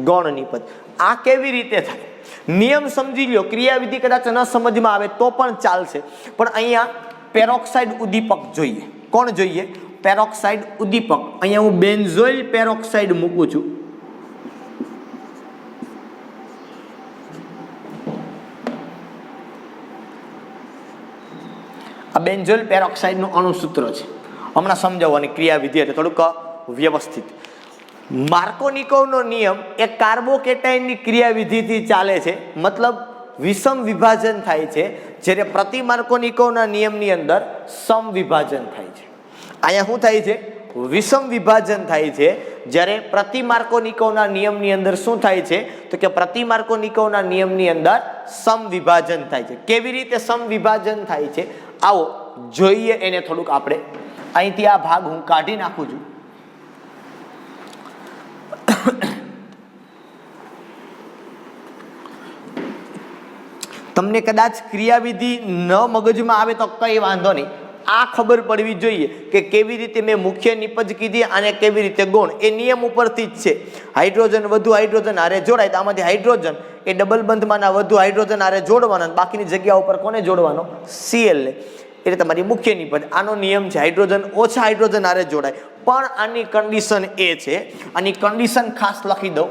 ગૌણ નિપજ. આ કેવી રીતે થાય? નિયમ સમજી લ્યો. ક્રિયાવિધિ કદાચ ન સમજમાં આવે તો પણ ચાલશે, પણ અહીંયા પેરોક્સાઇડ ઉદ્દીપક જોઈએ. કોણ જોઈએ? પેરોક્સાઇડ ઉદ્દીપક. અહીંયા હું બેન્ઝોઇલ પેરોક્સાઇડ મૂકું છું. આ બેન્ઝોઇલ પેરોક્સાઇડનું અણુસૂત્ર છે. હમણાં સમજાવવાની ક્રિયાવિધિ એટલે થોડુંક વ્યવસ્થિત. માર્કોનિકોવનો નિયમ એ કાર્બોકેટાઇનની ક્રિયાવિધિથી ચાલે છે, મતલબ વિષમ વિભાજન થાય છે, જ્યારે પ્રતિ માર્કોનિકોવના નિયમની અંદર સમ વિભાજન થાય છે. અહીંયા શું થાય છે? વિષમ વિભાજન થાય છે. જ્યારે પ્રતિ માર્કોનિકોવના નિયમની અંદર શું થાય છે? તો કે પ્રતિ માર્કોનિકોવના નિયમની અંદર સમ વિભાજન થાય છે. કેવી રીતે સમ વિભાજન થાય છે આવો જોઈએ. એને થોડુંક આપણે અહીંથી આ ભાગ હું કાઢી નાખું છું. તમને કદાચ ક્રિયાવિધિ ન મગજમાં આવે તો કઈ વાંધો નહીં. આ ખબર પડવી જોઈએ કે કેવી રીતે મેં મુખ્ય નિપજ કીધી અને કેવી રીતે ગૌણ. એ નિયમ ઉપરથી જ છે. હાઇડ્રોજન વધુ હાઇડ્રોજન હારે જોડાય તો આમાંથી હાઇડ્રોજન એ ડબલ બંધમાંના વધુ હાઇડ્રોજન હારે જોડવાના, બાકીની જગ્યા ઉપર કોને જોડવાનો? Cl ને. એટલે તમારી મુખ્ય નિપજ. આનો નિયમ છે હાઇડ્રોજન ઓછા હાઇડ્રોજન હારે જોડાય. પણ આની કન્ડિશન એ છે, આની કન્ડિશન ખાસ લખી દઉં.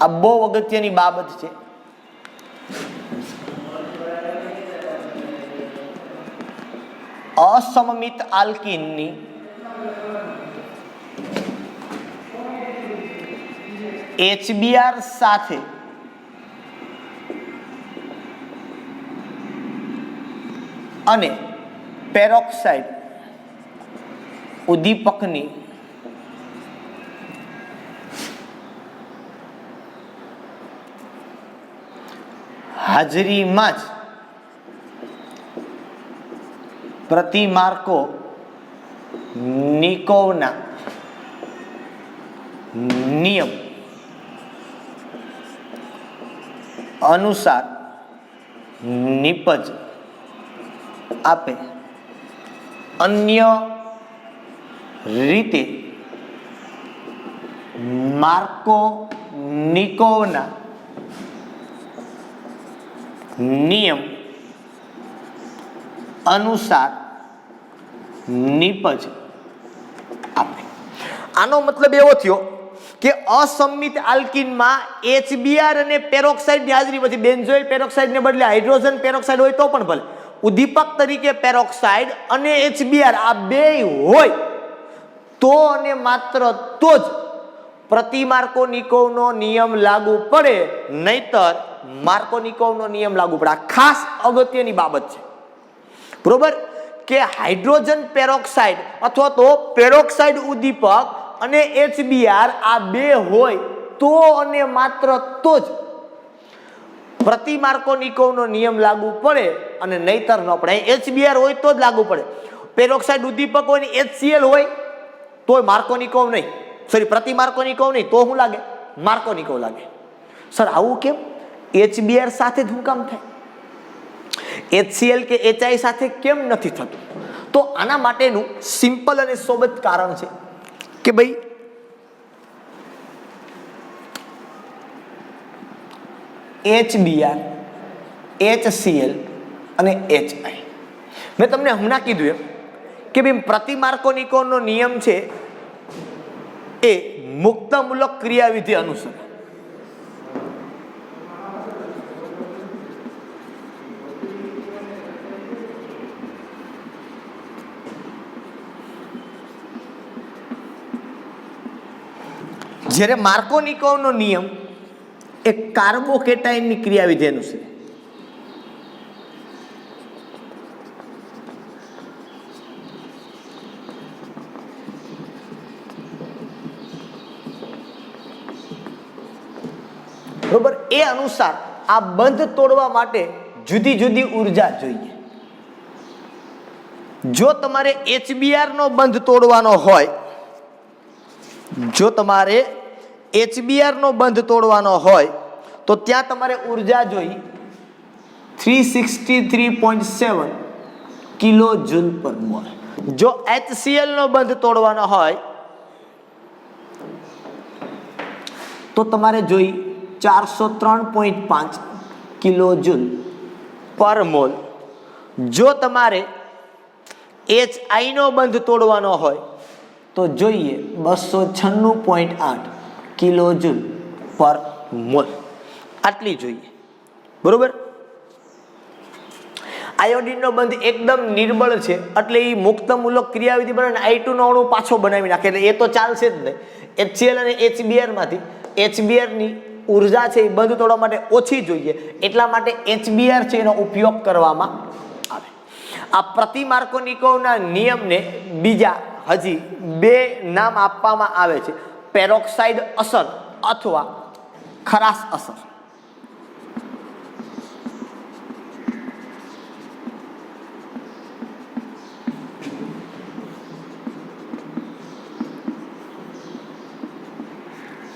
આ બહુ અગત્યની બાબત છે. અસમમિત આલ્કીનની HBr સાથે અને પેરોક્સાઇડ ઉદ્દીપકની હાજરીમાં જ પ્રતિમાર્કો નિકોવના નિયમ અનુસાર નિપજ આપે. અન્ય રીતે માર્કોનિકોવના નિયમ અનુસાર નિપજ આપે. આનો મતલબ એવો થયો કે અસમમિત આલ્કીનમાં HBr અને પેરોક્સાઇડની હાજરી, પછી બેન્ઝોઇલ પેરોક્સાઇડને બદલે હાઇડ્રોજન પેરોક્સાઇડ હોય તો પણ ભલે, ઉદ્દીપક તરીકે પેરોક્સાઇડ અને HBr આ બે હોય તો અને માત્ર તો જ પ્રતિમાર્કોનિકોવનો નિયમ લાગુ પડે, નહીતર માર્કોનિકોવનો નિયમ લાગુ પડે. આ ખાસ અગત્યની બાબત છે, બરોબર? કે હાઇડ્રોજન પેરોક્સાઇડ અથવા તો પેરોક્સાઇડ ઉદ્દીપક અને HBr આ બે હોય તો અને માત્ર તો જ પ્રતિમાર્કોનિકોવનો નિયમ લાગુ પડે અને નહીતર ન પડે. HBr હોય તો જ લાગુ પડે. પેરોક્સાઇડ ઉદ્દીપક હોય ને HCl હોય તો માર્કોનિકોવ નહીં, સોરી પ્રતિમાર્કોનિકોવ નહીં, તો શું લાગે? માર્કોનિકોવ લાગે. સર આવું કેમ? HBr સાથે જ શું કામ થાય? HCl કે HI સાથે કેમ નથી થતું? તો આના માટેનું સિમ્પલ અને સોબત કારણ છે કે ભાઈ HBr, HCl અને HI, મેં તમને હમણાં કીધું એમ કે ભાઈ પ્રતિમાર્કોનિકોવનો નિયમ છે એ મુક્તમૂલક ક્રિયાવિધિ અનુસાર જ્યારે માર્કોનિકોવનો નિયમ એ કાર્બોકેટાઇનની ક્રિયાવિધિ અનુસાર. બરોબર? એ અનુસાર આ બંધ તોડવા માટે જુદી જુદી ઉર્જા જોઈએ. જો તમારે HBr નો બંધ તોડવાનો હોય, જો તમારે HBr નો બંધ તોડવાનો હોય તો ત્યાં તમારે ઉર્જા જોઈ 363.7 કિલો જૂલ પર મોલ. જો HCl નો બંધ તોડવાનો હોય તો તમારે જોઈ 403.5 કિલો જૂલ પર મોલ. જો તમારે HI નો બંધ તોડવાનો હોય તો જોઈએ 296.8 કિલો જૂલ પર મોલ. આટલી જોઈએ, બરોબર? આયોડિનનો બંધ એકદમ નિર્બળ છે એટલે એ મુક્તમૂલક ક્રિયાવિધિ બને ને I2 નો અણુ પાછો બનાવી નાખે એટલે એ તો ચાલશે જ નહીં. HCl અને HBr માંથી HBr ની ઉર્જા છે એ બંધ તોડવા માટે ઓછી જોઈએ, એટલા માટે HBr છે એનો ઉપયોગ કરવામાં આવે. આ પ્રતિમાર્કોનિકોવના નિયમને બીજા હજી બે નામ આપવામાં આવે છે, પેરોક્સાઇડ અસર અથવા ખરાશ અસર.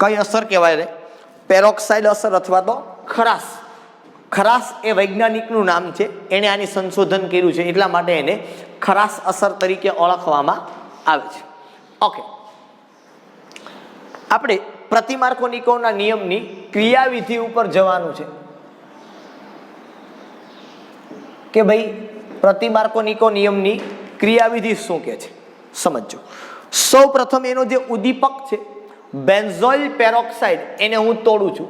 કઈ અસર કહેવાય રે? પેરોક્સાઇડ અસર અથવા તો ખરાશ. ખરાશ એ વૈજ્ઞાનિકનું નામ છે, એણે આની સંશોધન કર્યું છે એટલા માટે એને ખરાશ અસર તરીકે ઓળખવામાં આવે છે. ઓકે, આપણે પ્રતિમાર્કોનિકોવના નિયમની ક્રિયાવિધિ ઉપર જવાનું છે કે ભાઈ પ્રતિમાર્કોનિકો નિયમની ક્રિયાવિધિ શું કહે છે સમજો. સૌ પ્રથમ એનો જે ઉદ્દીપક છે બેન્ઝોઇલ પેરોક્સાઇડ એને હું તોડું છું,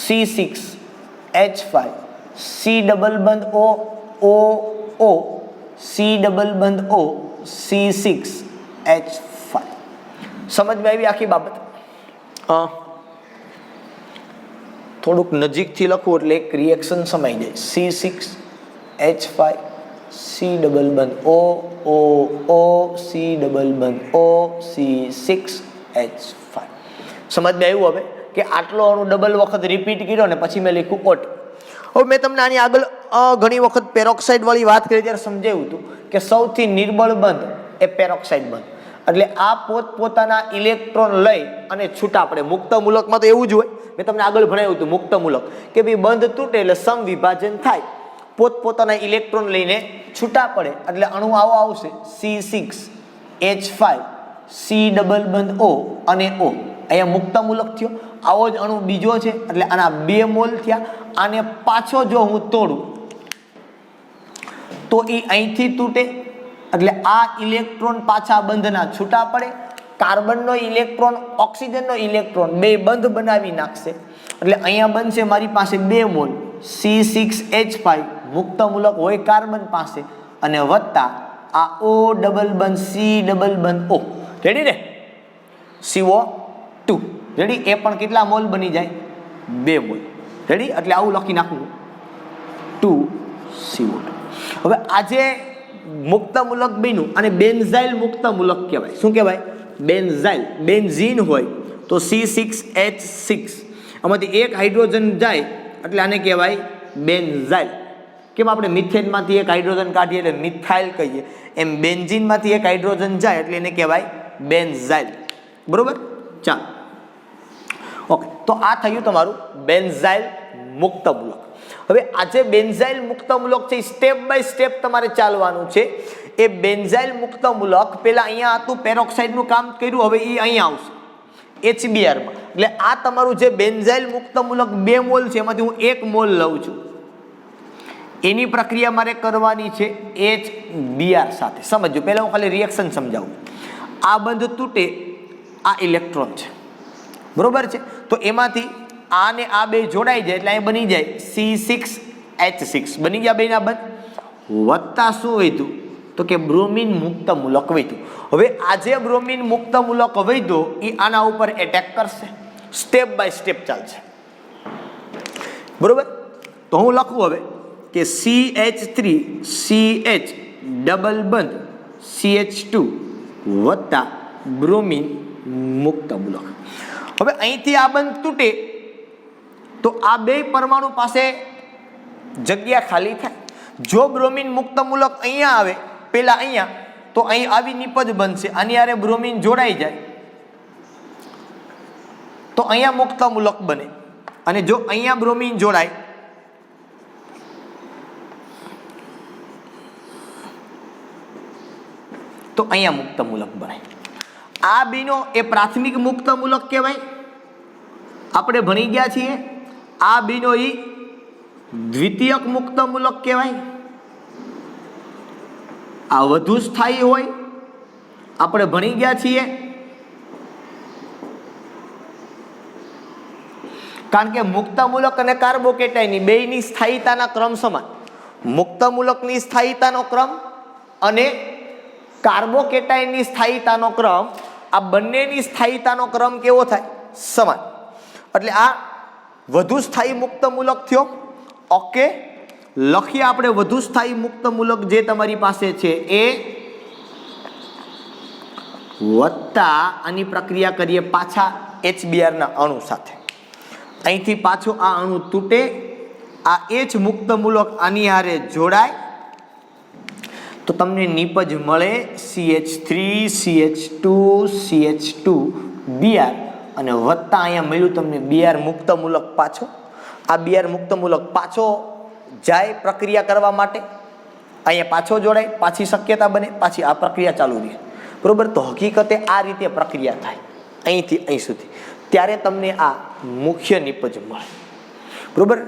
C6H5 C ડબલ બંધ O O C ડબલ બંધ O C6H5. સમજમાં આવી આખી બાબત? થોડુંક નજીકથી લખવું એટલે એક રિએક્શન સમાઈ જાય. C6H5 C ડબલ બંધ O O O C double બંધ O C6H5. સમજમાં આવ્યું હવે કે આટલો અણુ ડબલ વખત રિપીટ કર્યો ને પછી મેં લખ્યું OT. હવે મેં તમને આની આગળ ઘણી વખત પેરોક્સાઇડ વાળી વાત કરી ત્યારે સમજાવ્યું હતું કે સૌથી નિર્બળ બંધ એ પેરોક્સાઇડ બંધ, એટલે આ પોતપોતાના ઇલેક્ટ્રોન લઈ અને છૂટા પડે. મુક્ત મૂલકમાં તો એવું જ હોય, મેં તમને આગળ ભણાવ્યું હતું મુક્ત મૂલક કે ભાઈ બંધ તૂટે એટલે સમવિભાજન થાય, પોતપોતાના ઇલેક્ટ્રોન લઈને છૂટા પડે, એટલે અણુ આવો આવશે C6H5 C ડબલ બંધ O અને O. અહીંયા મુક્ત મૂલક થયો. આવો જ અણુ બીજો છે એટલે આના 2 મોલ થયા. આને પાછો જો હું તોડું તો એ અહીંથી તૂટે, એટલે આ ઇલેક્ટ્રોન પાછા બંધના છૂટા પડે. કાર્બનનો ઇલેક્ટ્રોન ઓક્સિજનનો ઇલેક્ટ્રોન બે બંધ બનાવી નાખશે, એટલે અહીંયા બનશે મારી પાસે 2 મોલ C6H5 મુક્ત મૂલક હોય કાર્બન પાસે, અને વત્તા આ O ડબલ બંધ C ડબલ બંધ O. રેડી ને? CO2 ready? એ પણ કેટલા મોલ બની જાય? 2 મોલ. રેડી? એટલે આવું લખી નાખવું 2CO2. હવે આજે મુક્ત મૂલક બન્યું અને બેન્ઝાઇલ મુક્ત મૂલક કહેવાય. શું કહેવાય? બેન્ઝાઇલ. બેન્ઝીન હોય તો C6H6, આમાંથી એક હાઇડ્રોજન જાય એટલે આને કહેવાય બેન્ઝાઇલ. કેમ આપણે મિથેનમાંથી એક હાઇડ્રોજન કાઢીએ એટલે મિથાઇલ કહીએ, એમ બેન્ઝીનમાંથી એક હાઇડ્રોજન જાય એટલે એને કહેવાય બેન્ઝાઇલ. બરોબર? ચાલો, ઓકે. તો આ થયું તમારું બેન્ઝાઇલ મુક્ત મૂલક. હવે આજે બેન્ઝાઇલ મુક્ત મૂલક છે, સ્ટેપ બાય સ્ટેપ તમારે ચાલવાનું છે. એ બેન્ઝાઇલ મુક્ત મૂલક પહેલા અહીંયા હતું, પેરોક્સાઇડનું કામ કર્યું, હવે એ અહીંયા આવશે HBr માં. એટલે આ તમારું જે બેન્ઝાઇલ મુક્ત મૂલક 2 મોલ છે એમાંથી હું 1 મોલ લઉં છું. એની પ્રક્રિયા મારે કરવાની છે HBr સાથે. સમજો, પહેલા હું ખાલી રિએક્શન સમજાવું. આ બંધ તૂટે, આ ઇલેક્ટ્રોન છે, બરોબર છે? તો એમાંથી આ ને આ બે જોડાઈ જાય એટલે અહીં બની જાય C6H6. બની ગયા બેના બંધ. વત્તા શું વધ્યું? તો કે બ્રોમિન મુક્ત મૂલક વધ્યું. હવે આજે બ્રોમિન મુક્ત મૂલક વધ્યો એ આના ઉપર એટેક કરશે, સ્ટેપ બાય સ્ટેપ ચાલશે. બરોબર? તો હું લખું હવે કે CH3CH ડબલ બંધ CH2 વત્તા બ્રોમિન મુક્ત મૂલક. હવે અહીંથી આ બંધ તૂટે તો આ બે પરમાણુ પાસે જગ્યા ખાલી થાય. જો બ્રોમિન મુક્ત મૂલક અહીંયા આવે પેલા અહીંયા, તો અહીં આવી નિપજ બનશે, આની હારે બ્રોમિન જોડાઈ જાય તો અહીંયા મુક્ત મૂલક બને, અને જો અહીંયા બ્રોમિન જોડાય તો અહીંયા મુક્ત મૂલક બને. આ બીનો એ પ્રાથમિક મુક્ત મૂલક કહેવાય, આપણે ભણી ગયા છીએ. આ બીનો એ દ્વિતીયક મુક્ત મૂલક કહેવાય. આ વધુ સ્થાયી હોય, આપણે ભણી ગયા છીએ. કારણ કે મુક્ત મૂલક અને કાર્બોકેટાઇનની બેયની સ્થાયીતાના ક્રમ સમાન. મુક્ત મૂલકની સ્થાયીતાનો ક્રમ અને કાર્બોકેટાઇનની સ્થાયીતાનો ક્રમ, આ બંનેની સ્થાયીતાનો ક્રમ કેવો થાય? સમાન. એટલે આ વધુ સ્થાયી મુક્ત મૂલક થયો. ઓકે, લખીએ આપણે વધુ સ્થાયી મુક્ત મૂલક જે તમારી પાસે છે એ વત્તા આની પ્રક્રિયા કરીએ પાછા HBr ના અણુ સાથે. અહીંથી પાછો આ અણુ તૂટે, આ H મુક્ત મૂલક આની હારે જોડાય તો તમને નિપજ મળે CH3 CH2 CH2 Br, અને વત્તા અહીંયા મળ્યું તમને Br મુક્ત મૂલક પાછો. આ Br મુક્ત મૂલક પાછો જાય પ્રક્રિયા કરવા માટે, અહીંયા પાછો જોડાય, પાછી શક્યતા બને, પાછી આ પ્રક્રિયા ચાલુ રહે. બરોબર? તો હકીકતે આ રીતે પ્રક્રિયા થાય અહીંથી અહીં સુધી, ત્યારે તમને આ મુખ્ય નિપજ મળે. બરોબર?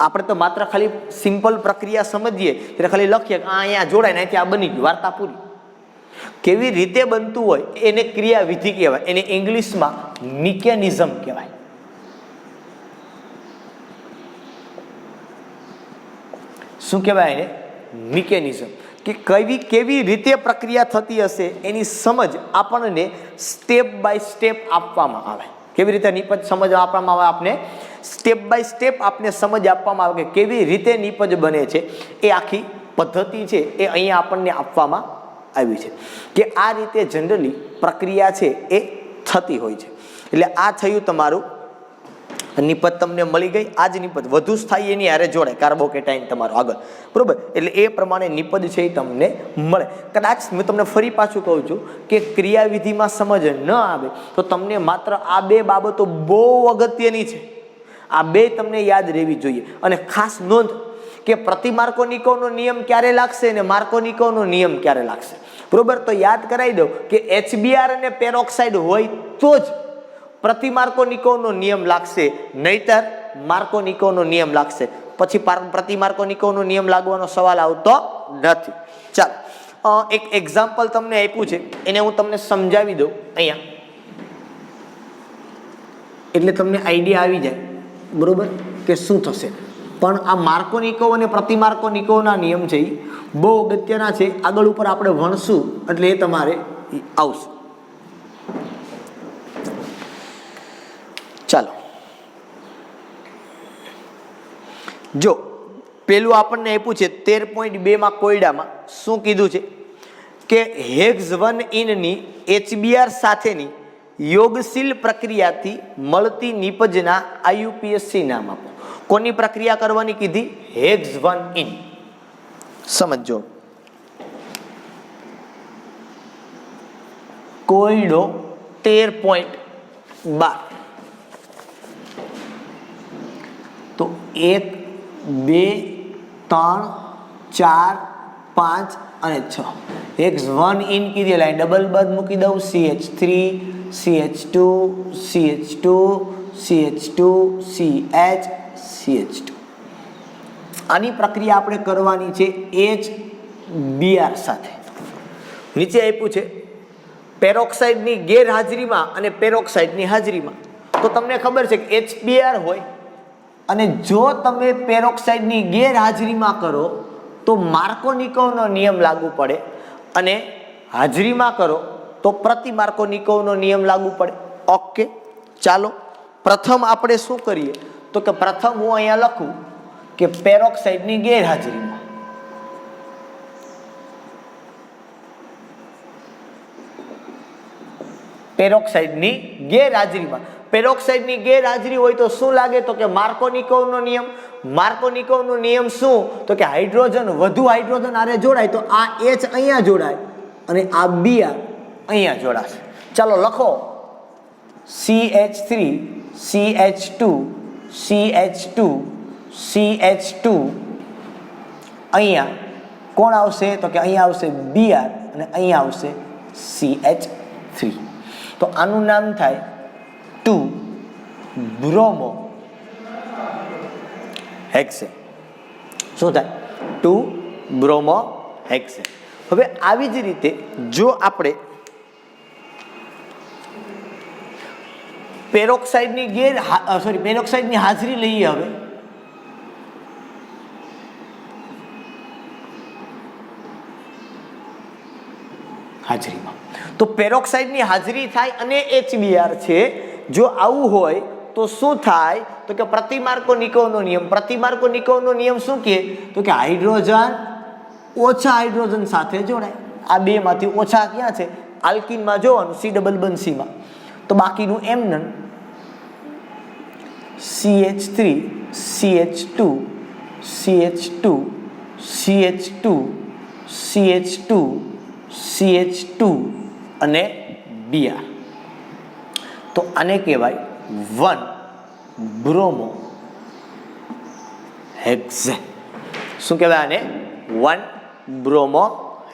આપણે તો માત્ર ખાલી સિમ્પલ પ્રક્રિયા સમજીએ ત્યારે ખાલી લખીએ કે અહીંયા જોડાય ને અહીંથી આ બની ગયું, વાર્તા પૂરી. કેવી રીતે બનતું હોય એને ક્રિયાવિધિ કહેવાય, એને ઇંગ્લિશમાં મિકેનિઝમ કહેવાય. શું કહેવાય એને? મિકેનિઝમ. કે કેવી રીતે પ્રક્રિયા થતી હશે એની સમજ આપણને સ્ટેપ બાય સ્ટેપ આપવામાં આવે. કેવી રીતે નિપજ સમજ આપવામાં આવે? આપને સ્ટેપ બાય સ્ટેપ આપને સમજ આપવામાં આવે કે કેવી રીતે નિપજ બને છે. એ આખી પદ્ધતિ છે એ અહીંયા આપણને આપવામાં આવી છે કે આ રીતે જનરલી પ્રક્રિયા છે એ થતી હોય છે. એટલે આ થયું તમારું નિપજ તમને મળી ગઈ. આ જ નિપજ વધુ સ્થાયી એની હારે જોડે કાર્બોકેટાઇન તમારું આગળ, બરોબર. એટલે એ પ્રમાણે નિપજ છે એ તમને મળે. કદાચ હું તમને ફરી પાછું કહું છું કે ક્રિયાવિધિમાં સમજ ન આવે તો તમને માત્ર આ બે બાબતો બહુ અગત્યની છે, આ બે તમને યાદ રહેવી જોઈએ. અને ખાસ નોંધ કે પ્રતિમાર્કોનિકોનો નિયમ ક્યારે લાગશે અને માર્કોનિકોનો નિયમ ક્યારે લાગશે, બરોબર. તો યાદ કરાવી દઉં કે HBr અને પેરોક્સાઇડ હોય તો જ પ્રતિમાર્કોનિકોનો નિયમ લાગશે, નહીતર માર્કોનિકોનો નિયમ લાગશે. પછી પ્રતિમાર્કોનિકોનો નિયમ લાગવાનો સવાલ આવતો નથી. ચાલો એક એક્ઝામ્પલ તમને આપ્યું છે એને હું તમને સમજાવી દઉં અહીંયા, એટલે તમને આઈડિયા આવી જાય, બરોબર, કે શું થશે. પણ આ માર્કોનિકો અને પ્રતિમાર્કોનિકોના નિયમ છે એ બહુ અગત્યના છે. આગળ ઉપર આપણે ભણશું એટલે એ તમારે આવશે. ચાલો, જો પેલું આપણને આપ્યું છે 13.2 કોયડામાં શું કીધું છે કે હેગ્સ 1 ઇનની HBr સાથેની યોગશીલ પ્રક્રિયાથી મળતી નિપજના IUPAC નામ આપો. કોની પ્રક્રિયા કરવાની કીધી? હેગ્સ 1 ઇન. સમજો કોયડો 13.12 તો 1 2 3 4 5 અને 6 હેગ્સ 1 ઇન કીધી એટલે ડબલ બંધ મૂકી દઉં, CH3 CH2 CH2 CH2 CH CH2. આની પ્રક્રિયા આપણે કરવાની છે HBr સાથે. નીચે આપ્યું છે પેરોક્સાઇડની ગેરહાજરીમાં અને પેરોક્સાઇડની હાજરીમાં. તો તમને ખબર છે કે HBr હોય અને જો તમે પેરોક્સાઇડની ગેરહાજરીમાં કરો તો માર્કોનિકોવનો નિયમ લાગુ પડે અને હાજરીમાં કરો તો પ્રતિમાર્કોનિકોવનો નિયમ લાગુ પડે. ઓકે, ચાલો પ્રથમ આપણે શું કરીએ તો કે પ્રથમ હું અહીંયા લખું કે પેરોક્સાઇડની ગેરહાજરીમાં. પેરોક્સાઇડની ગેરહાજરીમાં પેરોક્સાઇડની ગેરહાજરી હોય તો શું લાગે તો કે માર્કોનિકોવનો નિયમ. માર્કોનિકોવનો નિયમ શું તો કે હાઇડ્રોજન વધુ હાઇડ્રોજન આરે જોડાય તો આ H અહીંયા જોડાય અને આ Br અહીંયા જોડાશે. ચાલો લખો CH3 CH2 CH2 CH2 અહીંયા કોણ આવશે તો કે અહીંયા આવશે Br અને અહીંયા આવશે CH3. તો આનું નામ થાય 2 બ્રોમો હેક્સેન. શું થાય? 2 બ્રોમો હેક્સેન. હવે આવી જ રીતે જો આપણે પેરોક્સાઇડની પેરોક્સાઇડની હાજરી લઈએ હવે હાજરીમાં તો પેરોક્સાઇડની હાજરી થાય અને HBr છે. જો આવું હોય તો શું થાય તો કે પ્રતિમાર્કોનિકોવનો નિયમ. પ્રતિમાર્કોનિકોવનો નિયમ શું કહે તો કે હાઇડ્રોજન ઓછા હાઇડ્રોજન સાથે જોડાય. આ બે માંથી ઓછા ક્યાં છે? આલ્કીનમાં જોવાનું C ડબલ બંધ C માં. તો બાકીનું એમનન CH3 CH2 CH2 CH2 CH2 CH2 અને Br. તો આને કહેવાય 1 બ્રોમો હેક્સેન. શું કહેવાય આને? 1 બ્રોમો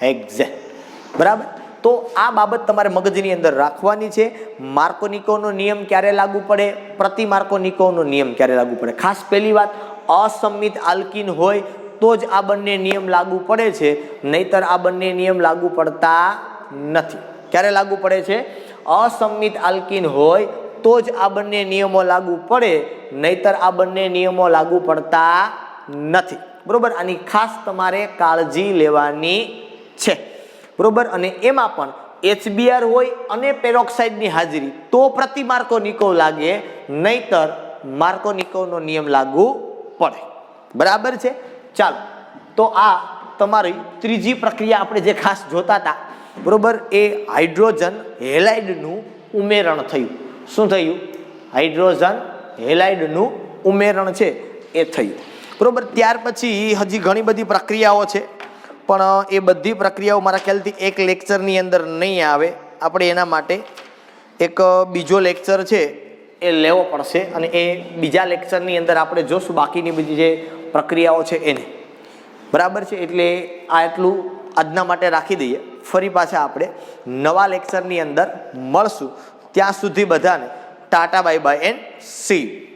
હેક્સેન. બરાબર. તો આ બાબત તમારે મગજની અંદર રાખવાની છે. માર્કોનિકોવનો નિયમ ક્યારે લાગુ પડે, પ્રતિમાર્કોનિકોવનો નિયમ ક્યારે લાગુ પડે. ખાસ પહેલી વાત, અસંમિત આલ્કીન હોય તો જ આ બંને નિયમ લાગુ પડે છે, નહીતર આ બંને નિયમ લાગુ પડતા નથી. ક્યારે લાગુ પડે છે? અસંમિત આલ્કીન હોય તો જ આ બંને નિયમો લાગુ પડે, નહીતર આ બંને નિયમો લાગુ પડતા નથી. બરોબર, આની ખાસ તમારે કાળજી લેવાની છે. બરોબર, અને એમાં પણ HBr હોય અને પેરોક્સાઇડની હાજરી તો પ્રતિ માર્કોનિકોવ લાગે, નહીતર માર્કોનિકોવનો નિયમ લાગુ પડે. બરાબર છે. ચાલો, તો આ તમારી ત્રીજી પ્રક્રિયા આપણે જે ખાસ જોતા હતા, બરોબર, એ હાઇડ્રોજન હેલાઇડનું ઉમેરણ થયું. શું થયું? હાઇડ્રોજન હેલાઇડનું ઉમેરણ છે એ થયું. બરોબર, ત્યાર પછી હજી ઘણી બધી પ્રક્રિયાઓ છે, પણ એ બધી પ્રક્રિયાઓ મારા ખ્યાલથી એક લેક્ચરની અંદર નહીં આવે. આપણે એના માટે એક બીજો લેક્ચર છે એ લેવો પડશે, અને એ બીજા લેક્ચરની અંદર આપણે જોશું બાકીની બધી જે પ્રક્રિયાઓ છે એને. બરાબર છે. એટલે આ એટલું આજના માટે રાખી દઈએ. ફરી પાછા આપણે નવા લેક્ચરની અંદર મળશું. ત્યાં સુધી બધાને Tata bye bye and C.